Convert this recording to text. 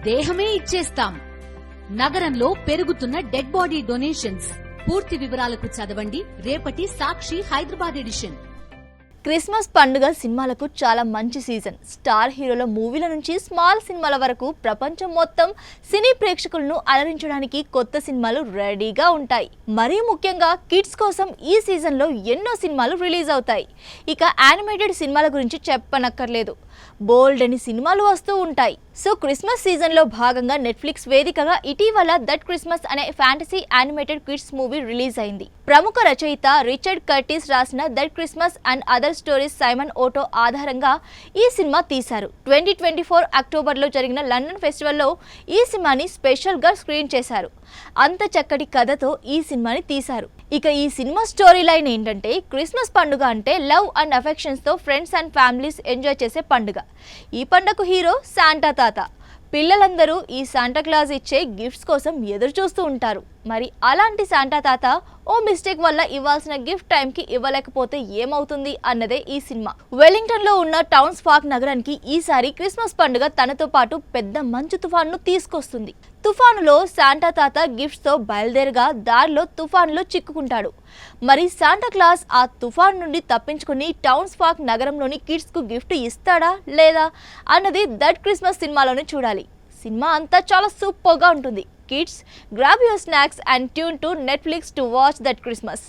దేహమే ఇచ్చేస్తాం. నగరంలో పెరుగుతున్న డెడ్ బాడీ డొనేషన్స్. పూర్తి వివరాలకు చదవండి రేపటి సాక్షి హైదరాబాద్ ఎడిషన్. క్రిస్మస్ పండుగ సినిమాలకు చాలా మంచి సీజన్. స్టార్ హీరోల మూవీల నుంచి స్మాల్ సినిమాల వరకు ప్రపంచం మొత్తం సినీ ప్రేక్షకులను అలరించడానికి కొత్త సినిమాలు రెడీగా ఉంటాయి. మరీ ముఖ్యంగా కిడ్స్ కోసం ఈ సీజన్లో ఎన్నో సినిమాలు రిలీజ్ అవుతాయి. ఇక యానిమేటెడ్ సినిమాల గురించి చెప్పనక్కర్లేదు, బోల్డ్ అని సినిమాలు వస్తూ ఉంటాయి. సో క్రిస్మస్ సీజన్లో భాగంగా నెట్ఫ్లిక్స్ వేదికగా ఇటీవల దట్ క్రిస్మస్ అనే fantasy animated kids movie release అయింది. ప్రముఖ రచయిత రిచర్డ్ కర్టిస్ రాసిన that Christmas and other stories Simon ఓటో ఆధారంగా ఈ సినిమా తీశారు. 2024 అక్టోబర్లో జరిగిన లండన్ ఫెస్టివల్లో ఈ సినిమాని స్పెషల్గా స్క్రీన్ చేశారు. అంత చక్కటి కథతో ఈ సినిమాని తీశారు. ఇక ఈ సినిమా స్టోరీ లైన్ ఏంటంటే, క్రిస్మస్ పండుగ అంటే లవ్ అండ్ అఫెక్షన్స్తో ఫ్రెండ్స్ అండ్ ఫ్యామిలీస్ ఎంజాయ్ చేసే పండుగ. ఈ పండుగకు హీరో శాంటా తాత. పిల్లలందరూ ఈ శాంటా క్లాస్ ఇచ్చే గిఫ్ట్స్ కోసం ఎదురు చూస్తూ ఉంటారు. మరి అలాంటి శాంటా తాత ఓ మిస్టేక్ వల్ల ఇవ్వాల్సిన గిఫ్ట్ టైంకి ఇవ్వలేకపోతే ఏమవుతుంది అన్నదే ఈ సినిమా. వెలింగ్టన్ లో ఉన్న టౌన్స్ పార్క్ నగరానికి ఈసారి క్రిస్మస్ పండుగ తనతో పాటు పెద్ద మంచు తుఫాన్ను తీసుకొస్తుంది. తుఫానులో శాంటా తాత గిఫ్ట్స్ తో బయలుదేరగా దారిలో తుఫానులో చిక్కుకుంటాడు. మరి శాంటా క్లాస్ ఆ తుఫాన్ నుండి తప్పించుకుని టౌన్స్ పార్క్ నగరంలోని కిడ్స్ కు గిఫ్ట్ ఇస్తాడా లేదా అన్నది దట్ క్రిస్మస్ సినిమాలోనే చూడాలి. సినిమా అంతా చాలా సూపర్గా ఉంటుంది. Kids, grab your snacks and tune to Netflix to watch that Christmas.